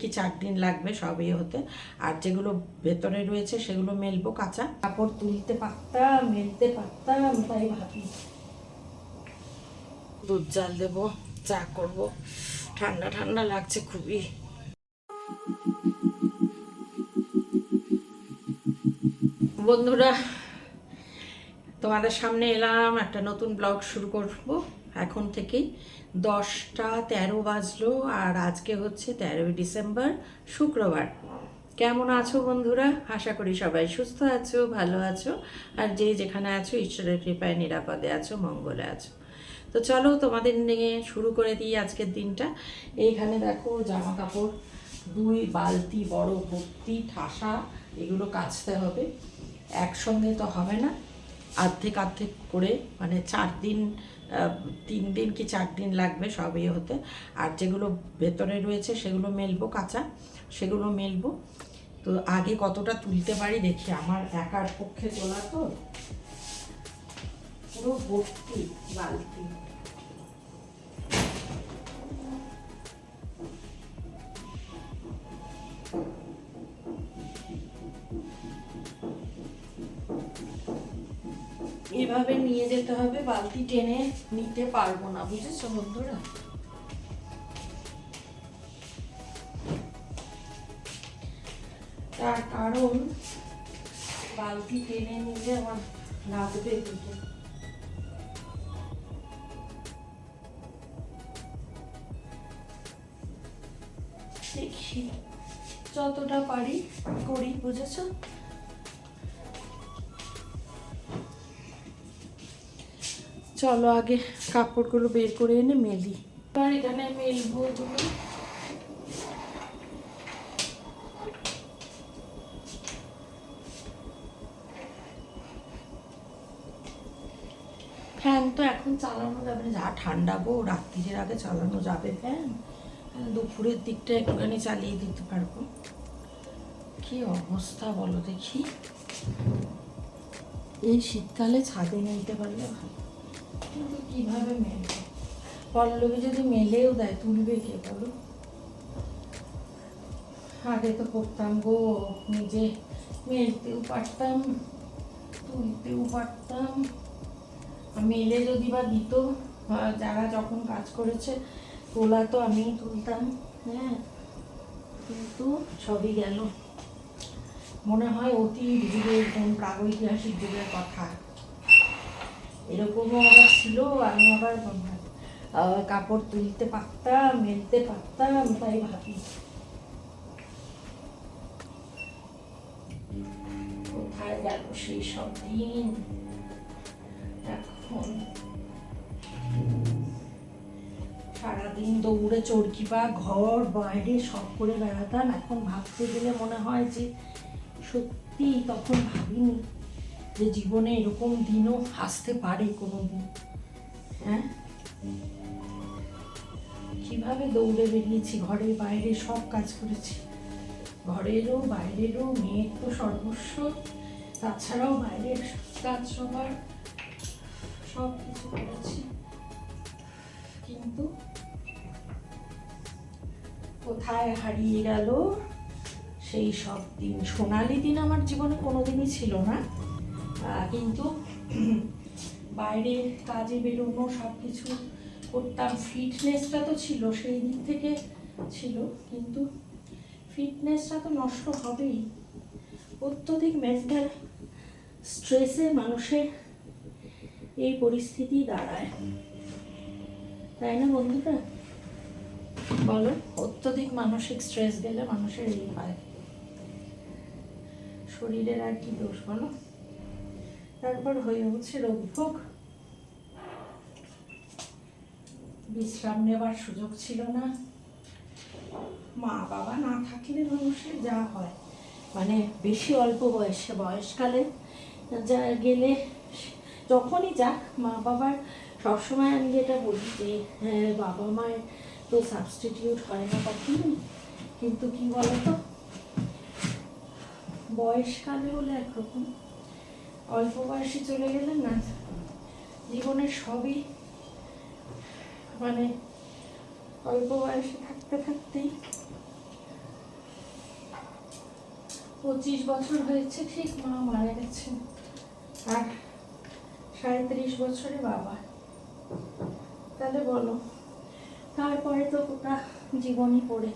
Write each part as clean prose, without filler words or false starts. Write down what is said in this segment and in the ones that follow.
কি 4 দিন লাগবে সব ইয়ে হতে। আর যেগুলো ভেতরে রয়েছে সেগুলো মেলবো, কাঁচা কাপড় তুলতে পারতাম, মেলতে পারতাম, তাই ভাবি। দুধ জাল দেবো, চা করব, ঠান্ডা ঠান্ডা লাগছে খুবই। বন্ধুরা, তোমাদের সামনে এলাম, একটা নতুন ব্লগ শুরু করব এখন থেকেই। 10টা 13 বাজলো আর আজকে হচ্ছে 13ই ডিসেম্বর, শুক্রবার। কেমন আছো বন্ধুরা? আশা করি সবাই সুস্থ আছো, ভালো আছো, আর যে যেখানে আছো ঈশ্বরের কৃপায় নিরাপদে আছো, মঙ্গলে আছো। তো চলো তোমাদের নিয়ে শুরু করে দিই আজকের দিনটা। এইখানে দেখো জামা কাপড় 2 বালতি বড় ভর্তি ঠাসা, এগুলো কাচতে হবে। একসঙ্গে তো হবে না, অর্ধেক অর্ধেক করে, মানে 4 দিন 3 দিন কি 4 দিন লাগবে সব ইয়ে হতে। আর যেগুলো ভেতরে রয়েছে সেগুলো মেলবো, কাঁচা সেগুলো মেলবো। তো আগে কতটা তুলতে পারি দেখি, আমার একার পক্ষে তোলা তো, পুরো ভর্তি বালতি। এভাবে নিয়ে যেতে হবে, বালতি টেনে নিতে পারবো না, বুঝেছো বন্ধুরা? তার কারণ বালতি টেনে নিলে আমার লাগবে দুটো। দেখি যতটা পারি করি, বুঝেছো? চলো আগে কাপড়গুলো বের করে এনে মেলি। আর এখানে মেলবো ওগুলো। ফ্যান তো এখন চালানো যাবে না, যা ঠান্ডা গো, রাত্রির আগে চালানো যাবে ফ্যান? দুপুরের দিকটা একটুখানি চালিয়ে দিতে পারবো। কি অবস্থা বলো দেখি, এই শীতকালে ছাদে নিতে পারলে ভালো, কিন্তু কীভাবে মেলবো? পল্লবী যদি মেলেও দেয়, তুলবে কে বলো? আগে তো করতাম গো, নিজে মেলতেও পারতাম, তুলতেও পারতাম। মেলে যদি বা দিত, যারা যখন কাজ করেছে তোলা তো আমিই তুলতাম, হ্যাঁ। কিন্তু সবই গেল, মনে হয় অতীত যুগের কোন প্রাগৈতিহাসিক যুগের কথা। এরকমও আবার ছিল, আমি আবার কাপড় তুলতে পারতাম, মেলতে পারতাম, তাই ভাবি। কোথায় গেল সেই সব দিন? এখন সারাদিন দৌড়ে চরকি বা ঘর বাইরে সব করে বেড়াতাম। এখন ভাবতে গেলে মনে হয় যে সত্যি তখন ভাবিনি যে জীবনে এরকম দিনও আসতে পারে কোনো দিন। হ্যাঁ, কিভাবে দৌড়ে বেরিয়েছি, ঘরে বাইরে সব কাজ করেছি, ঘরেরও বাইরেরও, মেয়ের তো সর্বস্ব, তাছাড়াও বাইরের কাজ সবার, সব কিছু করেছি। কিন্তু কোথায় হারিয়ে গেল সেই সব দিন? সোনালি দিন আমার জীবনে কোনোদিনই ছিল না, কিন্তু বাইরে কাজে বেরোনো, সব কিছু করতাম। ফিটনেসটা তো ছিল, সেই দিক থেকে ছিল, কিন্তু ফিটনেসটা তো নষ্ট হবেই। অত্যধিক মেন্টাল স্ট্রেসে মানুষের এই পরিস্থিতি দাঁড়ায়, তাই না বন্ধুরা? বলো, অত্যধিক মানসিক স্ট্রেস গেলে মানুষের এই হয়। শরীরের আর কি দোষ বলো? তারপর হয়ে উঠছে রোগভোগ, বিশ্রাম নেবার সুযোগ ছিল না। মা বাবা না থাকলে মানুষের যা হয়, মানে বেশি অল্প বয়সে, বয়সকালে যা গেলে, যখনই যাক মা বাবার, সবসময় আমি যেটা বলি যে হ্যাঁ, বাবা মায়ের তো সাবস্টিটিউট হয় না কখনো, কিন্তু কি বলতো, বয়সকালে হলে একরকম, অল্প বয়সে চলে গেলে না, জীবনের সবই মানে অল্প বয়সে থাকতে থাকতেই 25 বছর হয়েছে ঠিক মা মারা গেছেন, আর 37 বছরে বাবা। তাহলে বলো, তারপরে তো গোটা জীবনই পড়ে।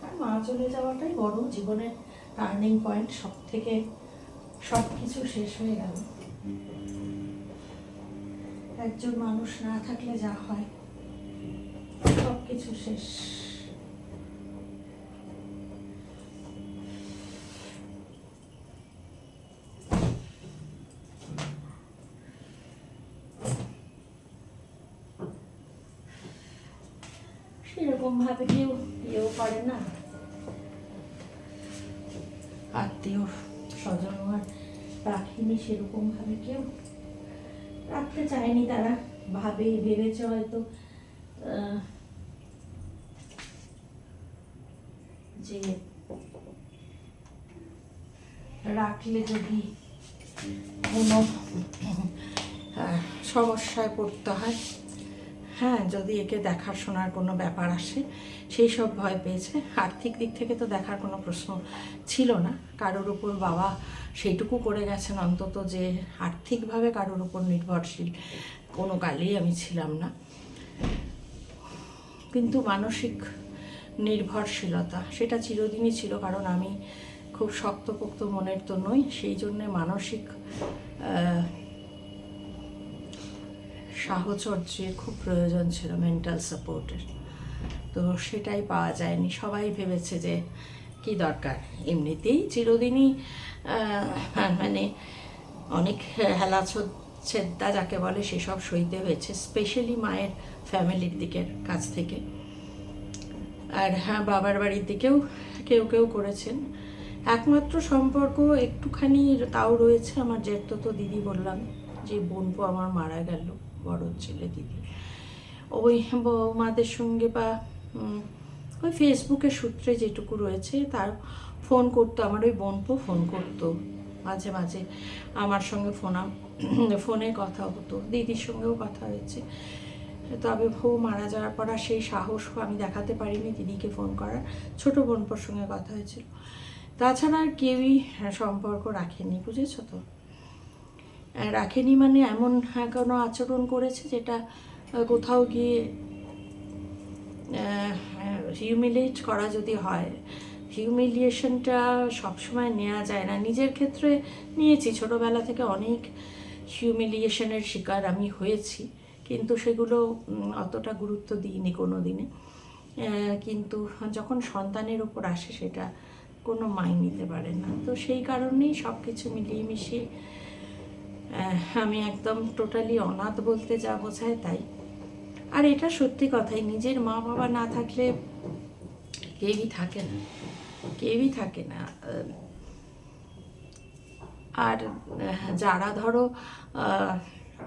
আর মা চলে যাওয়াটাই বড় জীবনের টার্নিং পয়েন্ট, সব থেকে সব কিছু শেষ হয়ে গেল। একজন মানুষ না থাকলে যা হয়, সব কিছু শেষ। সেরকম ভাবে কেউ ইয়েও করে না, আত্মীয় স্বজন আর রাখিনি সেরকম ভাবে কেউ রাখতে চায়নি। তারা ভেবেছে হয়তো যে রাখলে যদি কোনো সমস্যায় পড়তে হয়, হ্যাঁ যদি একে দেখাশোনার কোনো ব্যাপার আসে, সেই সব ভয় পেয়েছে। আর্থিক দিক থেকে তো দেখার কোনো প্রশ্ন ছিল না, কারোর উপর বাবা সেইটুকু করে গেছেন অন্তত যে আর্থিকভাবে কারোর উপর নির্ভরশীল কোনো কালেই আমি ছিলাম না। কিন্তু মানসিক নির্ভরশীলতা সেটা চিরদিনই ছিল, কারণ আমি খুব শক্তপোক্ত মনের তো নই, সেই জন্যে মানসিক সাহচর্যের খুব প্রয়োজন ছিল, মেন্টাল সাপোর্টের। তো সেটাই পাওয়া যায়নি। সবাই ভেবেছে যে কি দরকার, এমনিতেই চিরদিনই মানে অনেক হেলাচ্ছেদা যাকে বলে সেসব সইতে হয়েছে, স্পেশালি মায়ের ফ্যামিলির দিকের কাছ থেকে। আর হ্যাঁ, বাবার বাড়ির দিকেও কেউ কেউ করেছেন। একমাত্র সম্পর্ক একটুখানি তাও রয়েছে, আমার জেঠতো দিদি বললাম যে বোনপো আমার মারা গেল, বড় ছেলে দিদি, ওই বৌমাদের সঙ্গে বা ওই ফেসবুকের সূত্রে যেটুকু রয়েছে, তার ফোন করতো, আমার ওই বোনপো ফোন করতো মাঝে মাঝে আমার সঙ্গে, ফোনে কথা হতো, দিদির সঙ্গেও কথা হয়েছে। তবে বউ মারা যাওয়ার পর আর সেই সাহস আমি দেখাতে পারিনি দিদিকে ফোন করার। ছোটো বোনপোর সঙ্গে কথা হয়েছিল, তাছাড়া আর কেউই সম্পর্ক রাখেনি, বুঝেছো তো? রাখেনি মানে এমন কোনো আচরণ করেছে যেটা কোথাও গিয়ে হিউমিলিয়েট করা যদি হয়, হিউমিলিয়েশনটা সবসময় নেওয়া যায় না। নিজের ক্ষেত্রে নিয়েছি, ছোটোবেলা থেকে অনেক হিউমিলিয়েশনের শিকার আমি হয়েছি, কিন্তু সেগুলো অতটা গুরুত্ব দিইনি কোনো দিনে। কিন্তু যখন সন্তানের উপর আসে সেটা কোনো মাই নিতে পারে না। তো সেই কারণেই সব কিছু মিলিয়ে মিশিয়ে আমি একদম টোটালি অনাথ বলতে যা বোঝায় তাই। আর এটা সত্যি কথাই, নিজের মা বাবা না থাকলে কেউই থাকে না, কেউই থাকে না। আর যারা ধরো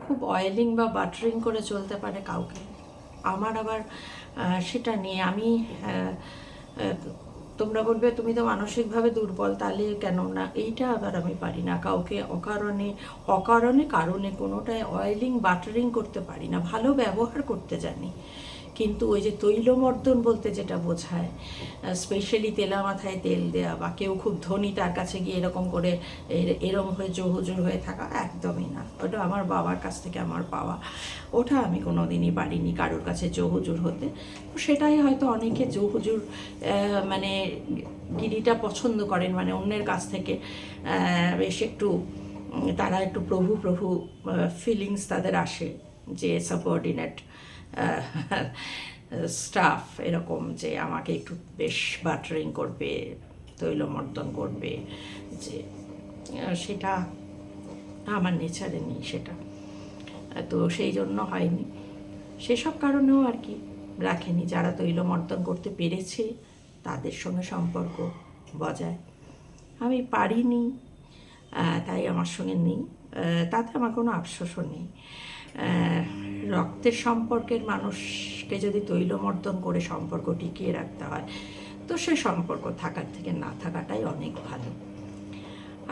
খুব অয়েলিং বা বাটারিং করে চলতে পারে কাউকে, আমার আবার সেটা নিয়ে আমি তোমরা বলবে তুমি তো মানসিকভাবে দুর্বল, তাহলে কেন না, এইটা আবার আমি পারি না। কাউকে অকারণে কারণে কোনোটায় অয়েলিং বাটারিং করতে পারি না। ভালো ব্যবহার করতে জানি, কিন্তু ওই যে তৈলমর্দন বলতে যেটা বোঝায়, স্পেশালি তেলা মাথায় তেল দেয়া, বা কেউ খুব ধনী তার কাছে গিয়ে এরকম করে এরম হয়ে জহুজুর হয়ে থাকা, একদমই না। ওটা আমার বাবার কাছ থেকে আমার পাওয়া, ওটা আমি কোনো দিনই পারিনি কারোর কাছে জহুজুর হতে। তো সেটাই হয়তো অনেকে জহুজুর মানে গিরিটা পছন্দ করেন, মানে অন্যের কাছ থেকে বেশ একটু তারা একটু প্রভু প্রভু ফিলিংস তাদের আসে, যে সাবঅর্ডিনেট স্টাফ এরকম, যে আমাকে একটু বেশ বাটারিং করবে, তৈলমর্দন করবে, যে সেটা আমার নেচারে নেই সেটা। তো সেই জন্য হয়নি, সেসব কারণেও আর কি রাখেনি। যারা তৈলমর্দন করতে পেরেছে তাদের সঙ্গে সম্পর্ক বজায়, আমি পারিনি, তাই আমার সঙ্গে নেই। তাতে আমার কোনো আফসোসও নেই। রক্তের সম্পর্কের মানুষকে যদি তৈলমর্দন করে সম্পর্ক টিকিয়ে রাখতে হয়, তো সে সম্পর্ক থাকার থেকে না থাকাটাই অনেক ভালো।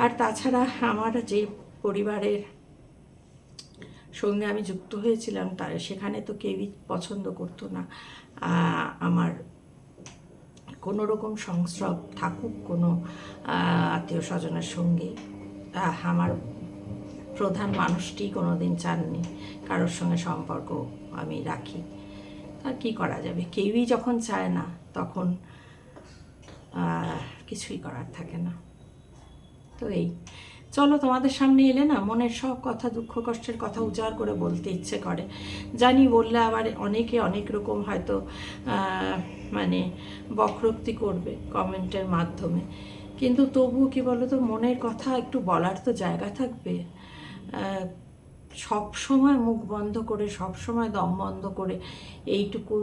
আর তাছাড়া আমার যে পরিবারের সঙ্গে আমি যুক্ত হয়েছিলাম, তার সেখানে তো কেউই পছন্দ করতো না আমার কোনো রকম সংস্রব থাকুক কোনো আত্মীয় স্বজনের সঙ্গে। আমার প্রধান মানুষটি কোনো দিন চাননি কারোর সঙ্গে সম্পর্ক আমি রাখি। আর কি করা যাবে, কেউই যখন চায় না তখন কিছুই করার থাকে না। তো এই চলো, তোমাদের সামনে এলে না মনের সব কথা, দুঃখ কষ্টের কথা উজাড় করে বলতে ইচ্ছে করে। জানি বললে আবার অনেকে অনেক রকম হয়তো মানে বক্রোক্তি করবে কমেন্টের মাধ্যমে, কিন্তু তবুও কি বলো তো, মনের কথা একটু বলার তো জায়গা থাকবে। সব সময় মুখ বন্ধ করে, সব সময় দম বন্ধ করে এইটুকু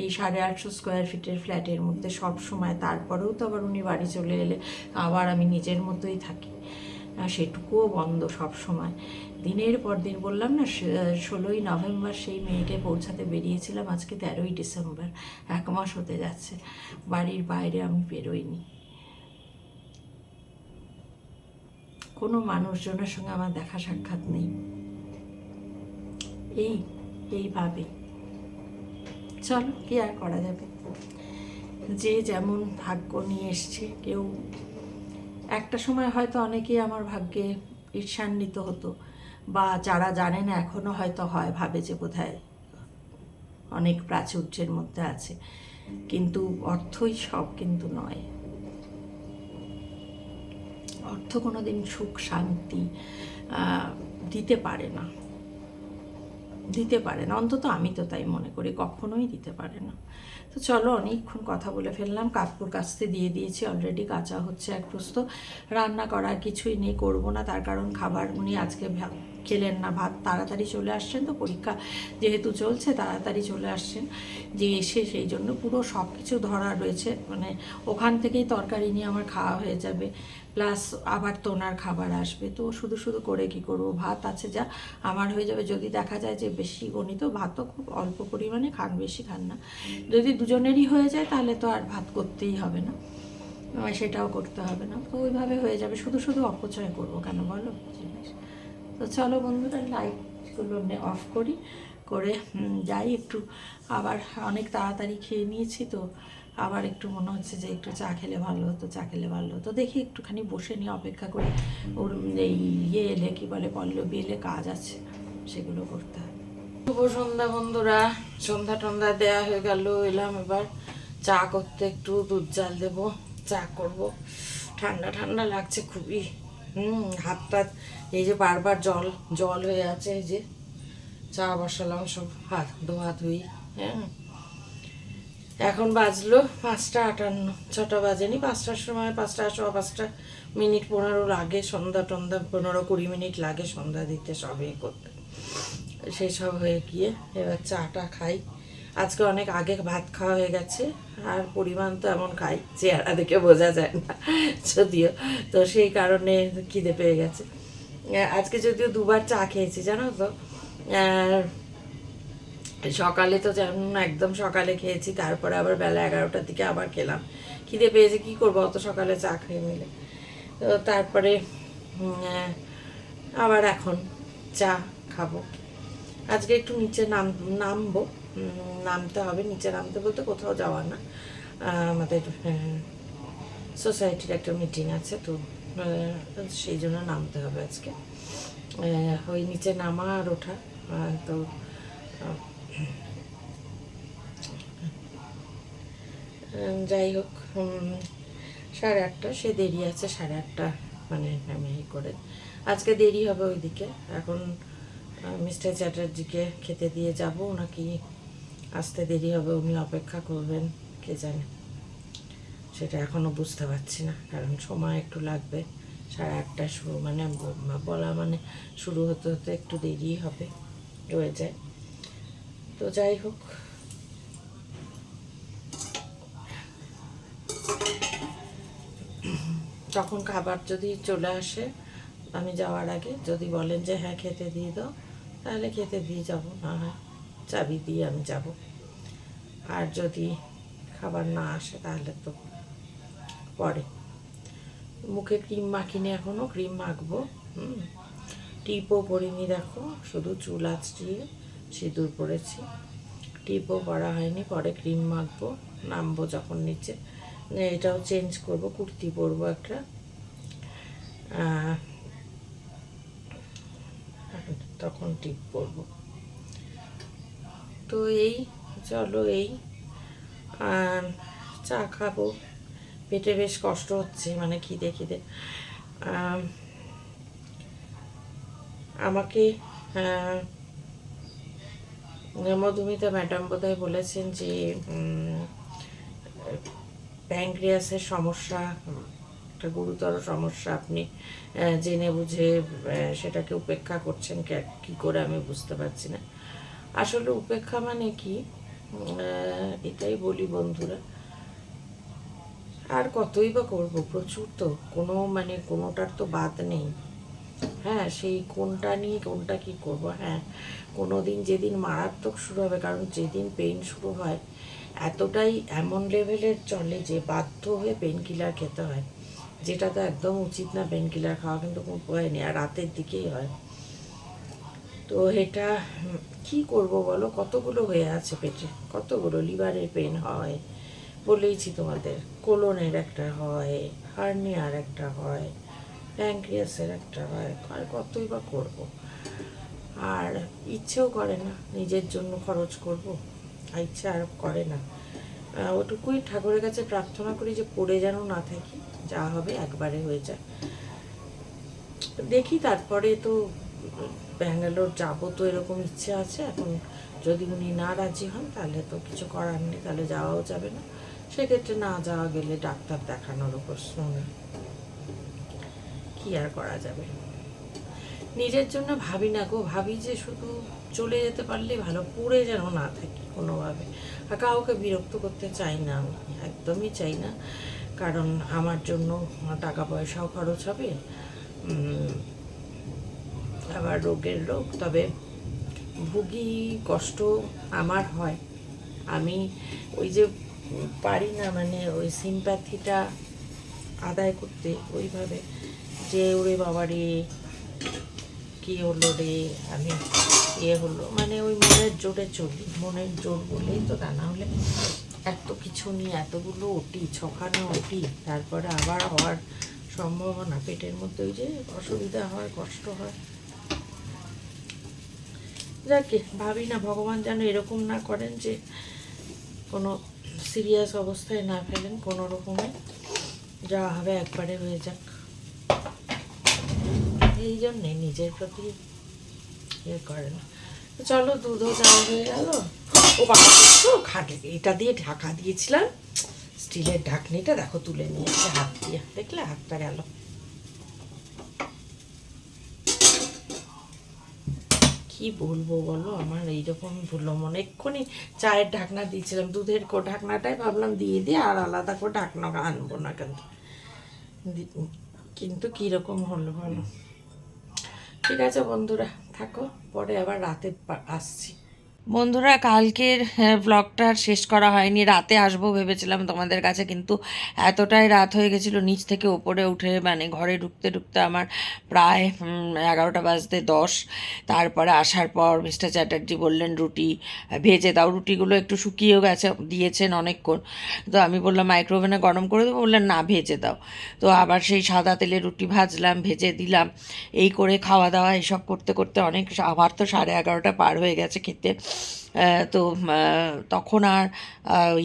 এই 850 স্কোয়ার ফিটের ফ্ল্যাটের মধ্যে সব সময়, তারপরেও তো আবার উনি বাড়ি চলে এলে আবার আমি নিজের মতোই থাকি, সেটুকুও বন্ধ সব সময়। দিনের পর দিন বললাম না, 16ই নভেম্বর সেই মেয়েকে পৌঁছাতে বেরিয়েছিলাম, আজকে 13ই ডিসেম্বর, 1 মাস হতে যাচ্ছে। বাড়ির বাইরে আমি বেরোইনি, কোনো মানুষজনের সঙ্গে আমার দেখা সাক্ষাৎ নেই। এইভাবে চলো, কি আর করা যাবে, যে যেমন ভাগ্য নিয়ে এসছে। কেউ একটা সময় হয়তো অনেকেই আমার ভাগ্যে ঈর্ষান্বিত হতো, বা যারা জানে না এখনও হয়তো হয়, ভাবে যে বোধহয় অনেক প্রাচুর্যের মধ্যে আছে, কিন্তু অর্থই সব কিন্তু নয়। অর্থ কোনো দিন সুখ শান্তি দিতে পারে না, অন্তত আমি তো তাই মনে করি, কখনোই দিতে পারে না। তো চলো, অনেকক্ষণ কথা বলে ফেললাম, কাপড় কাচতে দিয়ে দিয়েছি অলরেডি, কাচা হচ্ছে এক প্রস্ত। রান্না করার কিছুই নেই, করবো না, তার কারণ খাবার উনি আজকে খেলেন না, ভাত তাড়াতাড়ি চলে আসছেন, তো পরীক্ষা যেহেতু চলছে তাড়াতাড়ি চলে আসছেন, যে এসে সেই জন্য পুরো সব কিছু ধরা রয়েছে, মানে ওখান থেকেই তরকারি নিয়ে আমার খাওয়া হয়ে যাবে, প্লাস আবার তো ওনার খাবার আসবে, তো শুধু শুধু করে কি করবো, ভাত আছে যা আমার হয়ে যাবে। যদি দেখা যায় যে বেশি গণিত, ভাতও খুব অল্প পরিমাণে খান, বেশি খান না, যদি দুজনেরই হয়ে যায় তাহলে তো আর ভাত করতেই হবে না, সেটাও করতে হবে না, তো ওইভাবে হয়ে যাবে। শুধু শুধু অপচয় করবো কেন বলো জিনিস। তো চলো বন্ধুরা, লাইটগুলো অফ করি, করে যাই একটু, আবার অনেক তাড়াতাড়ি খেয়ে নিয়েছি তো, আবার একটু মনে হচ্ছে যে একটু চা খেলে ভালো হতো, দেখি একটুখানি বসে নিয়ে অপেক্ষা করি, ওর এই এলে কি বলে পল্লবী এলে কাজ আছে, সেগুলো করতে হবে। শুভ সন্ধ্যা বন্ধুরা, সন্ধ্যা টন্ধা দেয়া হয়ে গেল, এলাম এবার চা করতে, একটু দুধ জাল দেবো, চা করব। ঠান্ডা ঠান্ডা লাগছে খুবই, হাত টাত এই যে বারবার জল জল হয়ে আছে, এই যে চা বসালাম, সব হাত ধোয়াধুয়ি। হ্যাঁ, এখন বাজলো 5টা 58, 6টা বাজেনি, 5টার সময়, 5টা 5:15 লাগে, সন্ধ্যা টন্ধা 15-20 মিনিট লাগে সন্ধ্যা দিতে, সব করতে, সেই সব হয়ে গিয়ে এবার চাটা খাই। আজকে অনেক আগে ভাত খাওয়া হয়ে গেছে, আর পরিমাণ তো এমন খাই চেহারা দেখে বোঝা যায় না যদিও, তো সেই কারণে খিদে পেয়ে গেছে। আজকে যদিও 2বার চা খেয়েছি জানো তো, সকালে তো যেমন একদম সকালে খেয়েছি, তারপরে আবার বেলা 11টার দিকে আবার খেলাম, খিদে পেয়েছে, কী করবো অত সকালে চা খেয়ে নিলে। তো তারপরে আবার এখন চা খাবো। আজকে একটু নিচে নামবো, নামতে হবে, নিচে নামতে বলতে কোথাও যাওয়া না, আমাদের সোসাইটির একটা মিটিং আছে, তো সেই জন্য নামতে হবে আজকে, ওই নিচে নামা আর ওঠা। তো যাই হোক, 8:30, সে দেরি আছে 8:30, মানে আমি করে আজকে দেরি হবে ওইদিকে। এখন মিস্টার চ্যাটার্জিকে খেতে দিয়ে যাব, নাকি আসতে দেরি হবে, উনি অপেক্ষা করবেন, কে জানে, সেটা এখনও বুঝতে পারছি না, কারণ সময় একটু লাগবে। 8:30 শুরু মানে বলা মানে শুরু হতে হতে একটু দেরি হবে, হয়ে যায়। তো যাই হোক, তখন খাবার যদি চলে আসে আমি যাওয়ার আগে, যদি বলেন যে হ্যাঁ খেতে দিয়ে দাও, তাহলে খেতে দিয়ে যাব, না হয় চাবি দিয়ে আমি যাব। আর যদি খাবার না আসে তাহলে তো পরে। মুখে ক্রিম মাখিনি, এখনও ক্রিম মাখবো, টিপও পরিনি, দেখো শুধু চুল আঁচড়িয়ে সিঁদুর পরেছি, টিপও পরা হয়নি। পরে ক্রিম মাখবো, নামবো যখন নিচে। এটাও চেঞ্জ করব, কুর্তি পরবো একটা, তখন টিপ পরবো। তো এই চলো, এই চা খাবো, পেটে বেশ কষ্ট হচ্ছে, মানে খিদে খিদে। আমাকে মধুমিতা ম্যাডাম বোধহয় বলেছেন যে প্যানক্রিয়াসের সমস্যা, একটা গুরুতর সমস্যা, আপনি জেনে বুঝে সেটাকে উপেক্ষা করছেন কি করে আমি বুঝতে পারছি না। আসলে উপেক্ষা মানে কি, এটাই বলি বন্ধুরা, আর কতই বা করবো, প্রচুর তো, মানে কোনোটার তো বাদ নেই। হ্যাঁ, সেই কোনটা নিয়ে কোনটা কি করব। হ্যাঁ, কোনো দিন যেদিন মারাত্মক শুরু হবে, কারণ যেদিন পেইন শুরু হয় এতটাই এমন লেভেলের চলে যে বাধ্য হয়ে পেন কিলার খেতে হয়, যেটা তো একদম উচিত না। পেন কিলার খাওয়া কিন্তু কোনো উপায় নেই, আর রাতের দিকেই হয়। তো এটা কি করব বলো, কতগুলো হয়ে আছে পেটে, কতগুলো। লিভারের পেন হয়, বলেইছি তোমাদের, কোলনের একটা হয়, হার্নিয়ার একটা হয়, প্যানক্রিয়াসের একটা হয়, আর কতই বা করব। আর ইচ্ছেও করে না নিজের জন্য খরচ করব, আর ইচ্ছা আর করে না। ওটুকুই ঠাকুরের কাছে প্রার্থনা করি যে পড়ে যেন না থাকি, যা হবে একবারে হয়ে যায়। দেখি, তারপরে তো ব্যাঙ্গালোর যাবো, তো এরকম ইচ্ছে আছে। এখন যদি উনি না রাজি হন তাহলে তো কিছু করার নেই, তাহলে যাওয়াও যাবে না। সেক্ষেত্রে না যাওয়া গেলে ডাক্তার দেখানোরও প্রশ্ন নেই, কি আর করা যাবে। নিজের জন্য ভাবি না গো, ভাবি যে শুধু চলে যেতে পারলেই ভালো, পড়ে যেন না থাকি কোনোভাবে। আর কাউকে বিরক্ত করতে চাই না, আমি একদমই চাই না, কারণ আমার জন্য টাকা পয়সাও খরচ হবে, আবার রোগের রোগ। তবে ভুগি, কষ্ট আমার হয়, আমি ওই যে পারি না, মানে ওই সিম্প্যাথিটা আদায় করতে ওইভাবে, যে ওরে বাবা রে কী হলো রে, আমি হলো, মানে ওই মনের জোরে চলি, মনের জোর বলেই তো, তা না হলে এত কিছু নিয়ে এতগুলো ওটি, ছখানা ওটি, তারপরে আবার হওয়ার সম্ভাবনা, পেটের মধ্যে ওই যে অসুবিধা হয়, কষ্ট হয়। যাকে ভাবি না, ভগবান যেন এরকম না করেন যে কোনো সিরিয়াস অবস্থায় না ফেলেন, কোনো রকমে যা হবে একবারে হয়ে যাক। এই জন্যে নিজের প্রতি ইয়ে করে না। চলো, দুধও চাওয়া হয়ে গেল। ও বাবা, তো খাটে এটা দিয়ে ঢাকা দিয়েছিলাম, স্টিলের ঢাকনিটা দেখো তুলে নিয়েছে হাত দিয়ে, দেখলে হাতটা গেল। কি বলবো বলো, আমার এইরকম ভুলো মনে। এক্ষুনি চায়ের ঢাকনা দিয়েছিলাম, দুধের ঢাকনাটাই ভাবলাম দিয়ে দিয়ে, আর আলাদা করে ঢাকনা আনবো না, কিন্তু কীরকম হলো বলো। ঠিক আছে বন্ধুরা, থাকো, পরে আবার রাতে আসছি। বন্ধুরা, কালকের ব্লগটা শেষ করা হয়নি, রাতে আসবো ভেবেছিলাম তোমাদের কাছে, কিন্তু এতটাই রাত হয়ে গেছিলো, নিচ থেকে ওপরে উঠে মানে ঘরে ঢুকতে ঢুকতে আমার প্রায় 11টা বাজতে 10। তারপরে আসার পর মিস্টার চ্যাটার্জি বললেন রুটি ভেজে দাও, রুটিগুলো একটু শুকিয়েও গেছে, দিয়েছেন অনেকক্ষণ। তো আমি বললাম মাইক্রোওভেনে গরম করে দেবো, বললেন না ভেজে দাও। তো আবার সেই সাদা তেলে রুটি ভাজলাম, ভেজে দিলাম, এই করে খাওয়া দাওয়া এসব করতে করতে অনেক, আবার তো 11:30 পার হয়ে গেছে খেতে। তো তখন আর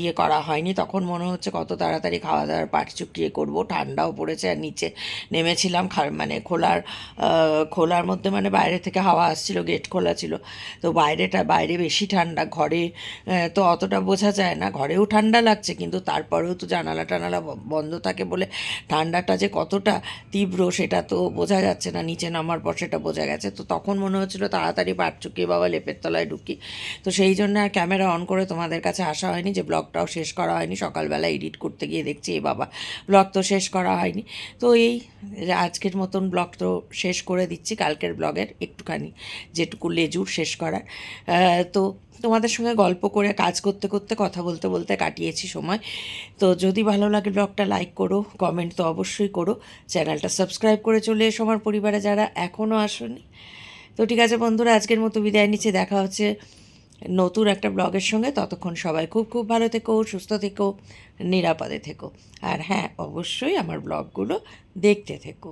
ইয়ে করা হয়নি, তখন মনে হচ্ছে কত তাড়াতাড়ি খাওয়া দাওয়ার পাট চুকিয়ে করবো। ঠান্ডাও পড়েছে, আর নিচে নেমেছিলাম, মানে খোলার মধ্যে, মানে বাইরে থেকে হাওয়া আসছিল, গেট খোলা ছিল, তো বাইরে বেশি ঠান্ডা, ঘরে তো অতটা বোঝা যায় না, ঘরেও ঠান্ডা লাগছে, কিন্তু তারপরেও তো জানালা টানালা বন্ধ থাকে বলে ঠান্ডাটা যে কতটা তীব্র সেটা তো বোঝা যাচ্ছে না, নিচে নামার পর সেটা বোঝা গেছে। তো তখন মনে হচ্ছিলো তাড়াতাড়ি পাট চুকিয়ে বাবা লেপের তলায় ঢুকি। তো সেই জন্য আর ক্যামেরা অন করে তোমাদের কাছে আসা হয়নি, যে ব্লগটাও শেষ করা হয়নি। সকালবেলা এডিট করতে গিয়ে দেখছি এ বাবা, ব্লগ তো শেষ করা হয়নি। তো এই আজকের মতন ব্লগ তো শেষ করে দিচ্ছি, কালকের ব্লগের একটুখানি যেটুকু লেজুর শেষ করার। তো তোমাদের সঙ্গে গল্প করে, কাজ করতে করতে, কথা বলতে বলতে কাটিয়েছি সময়। তো যদি ভালো লাগে ব্লগটা লাইক করো, কমেন্ট তো অবশ্যই করো, চ্যানেলটা সাবস্ক্রাইব করে চলে এসো আমার পরিবারে যারা এখনও আসোনি। তো ঠিক আছে বন্ধুরা, আজকের মতো বিদায় নিচ্ছি। দেখা হচ্ছে নতুন একটা ব্লগের সঙ্গে। ততক্ষণ সবাই খুব খুব ভালো থেকো, সুস্থ থেকো, নিরাপদে থেকো। আর হ্যাঁ, অবশ্যই আমার ব্লগগুলো দেখতে থেকো।